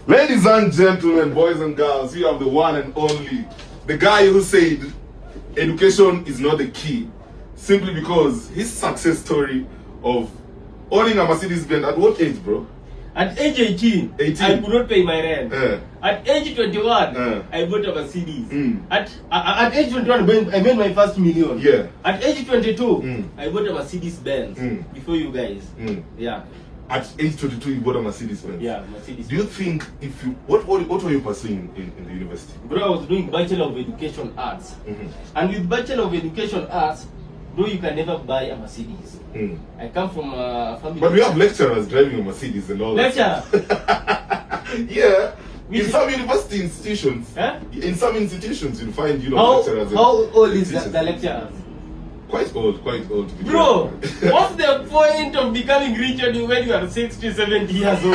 Ladies and gentlemen, boys and girls, we have the one and only, the guy who said education is not the key, simply because his success story of owning a Mercedes-Benz at what age, bro? At age 18, I could not pay my rent. At age 21, I bought a Mercedes. At age 21, I made my first million. Yeah. At age 22, I bought a Mercedes-Benz before you guys. Yeah. At age 22, you bought a Mercedes-Benz. Yeah, Mercedes. Do you think if you what were you pursuing in the university? Bro, I was doing Bachelor of Education Arts. And with Bachelor of Education Arts, bro, you can never buy a Mercedes. I come from a family. But we have lecturers driving a Mercedes and all that. Yeah. In some university institutions, in some institutions, you'll find, lecturers. How old is the lecturers? Quite old to be bro, what's the point of becoming rich when you are 60, 70 years old?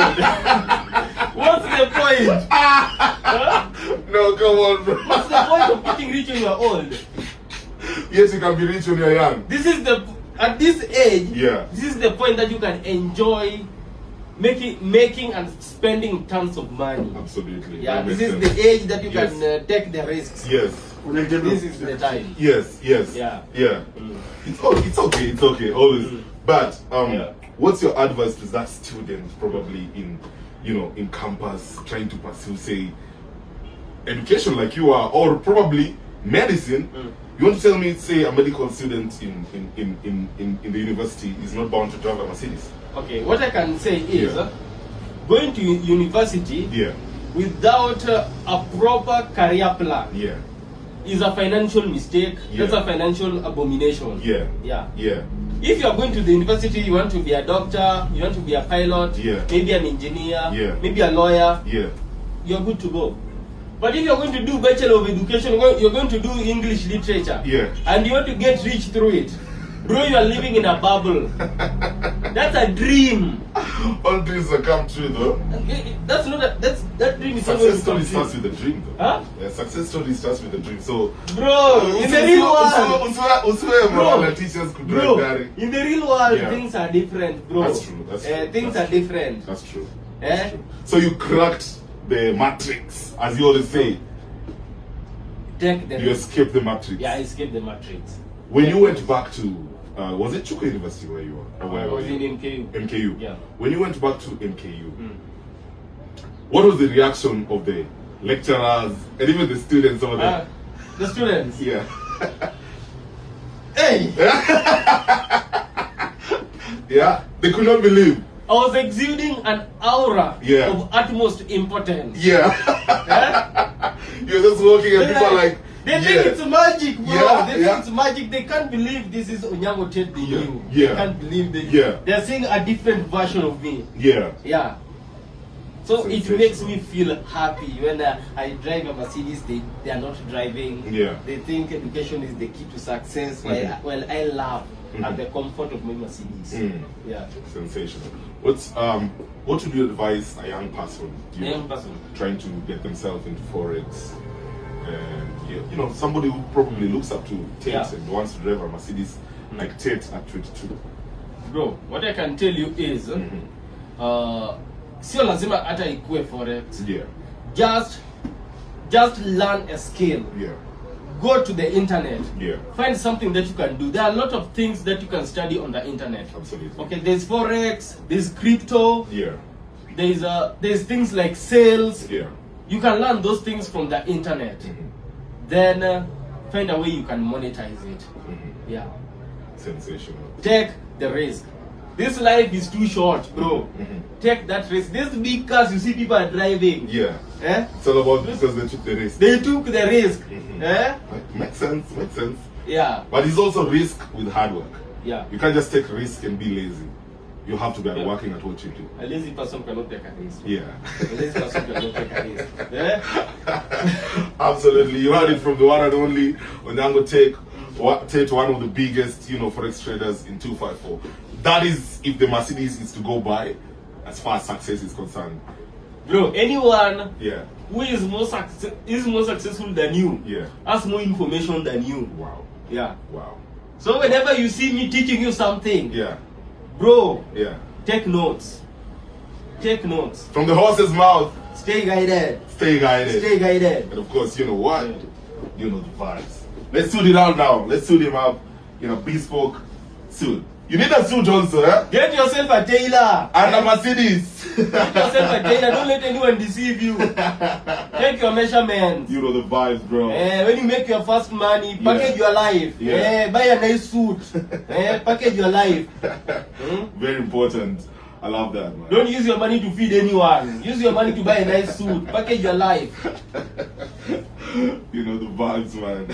What's the point? No, come on, bro. What's the point of getting rich when you are old? Yes, you can be rich when you're young. At this age, yeah. This is the point that you can enjoy making and spending tons of money. Absolutely. Yeah, this is the age that you can take the risks. Yes. This is the time. Yes. Yeah. It's okay, always. But what's your advice to that student probably in campus trying to pursue, say, education like you are, or probably medicine? You want to tell me, say, a medical student in the university is not bound to drive a Mercedes? Okay, what I can say is going to university without a proper career plan is a financial mistake. That's a financial abomination. If you are going to the university, you want to be a doctor, you want to be a pilot, maybe an engineer, maybe a lawyer, you're good to go. But if you're going to do Bachelor of Education, you're going to do English literature, and you want to get rich through it, bro, you are living in a bubble. That's a dream. All dreams will come true, though. That dream is success story starts with a dream, though. Huh? Yeah, success story starts with a dream. So, bro, in the real world, in the real world, things are different, bro. That's true. Things are different. That's true. That's true. So you cracked the matrix, as you always say. You escaped the matrix. Yeah, I escaped the matrix. When you went back to, was it Chuka University where you were? I was in MKU. MKU. Yeah. When you went back to MKU, what was the reaction of the lecturers and even the students over there? The students? Yeah. Hey! Yeah, they could not believe. I was exuding an aura of utmost importance. Yeah. You're just walking and people are like, they think it's magic, bro. They think it's magic. They can't believe this is Onyango Ted they knew. They can't believe they're seeing a different version of me. Yeah. So it makes me feel happy when I drive a Mercedes. They are not driving. They think education is the key to success. Well, I love at the comfort of my Mercedes. Sensational. What would you advise a young person, trying to get themselves into Forex? Somebody who probably looks up to Tate and wants to drive a Mercedes like Tate at 22. Bro, what I can tell you is, sio lazima hata ikue Forex. Just learn a skill. Go to the internet. Find something that you can do. There are a lot of things that you can study on the internet. Absolutely. Okay, there's Forex, there's crypto. There's things like sales. You can learn those things from the internet. Then find a way you can monetize it. Sensational. Take the risk. This life is too short, bro. Take that risk. These big cars you see people are driving. It's all about because they took the risk. They took the risk. Makes sense. But it's also risk with hard work. You can't just take risk and be lazy. You have to be working at what you do. A lazy person cannot take a risk. A lazy person cannot take a risk. Absolutely. You heard it from the one and only Onyango Tate, one of the biggest, Forex traders in 254. That is if the Mercedes is to go by, as far as success is concerned. Bro, anyone who is more successful than you has more information than you. Wow. So whenever you see me teaching you something, bro, take notes. From the horse's mouth. Stay guided. Stay guided. Stay guided. And of course, you know what? You know the vibes. Let's suit it out now. Let's suit him up in a bespoke suit. You need a suit also, eh? Get yourself a tailor. And a Mercedes. Get yourself a tailor. Don't let anyone deceive you. Take your measurements. You know the vibes, bro. When you make your first money, package your life. Buy a nice suit. Package your life. Very important. I love that, man. Don't use your money to feed anyone. Use your money to buy a nice suit. Package your life. You know the vibes, man.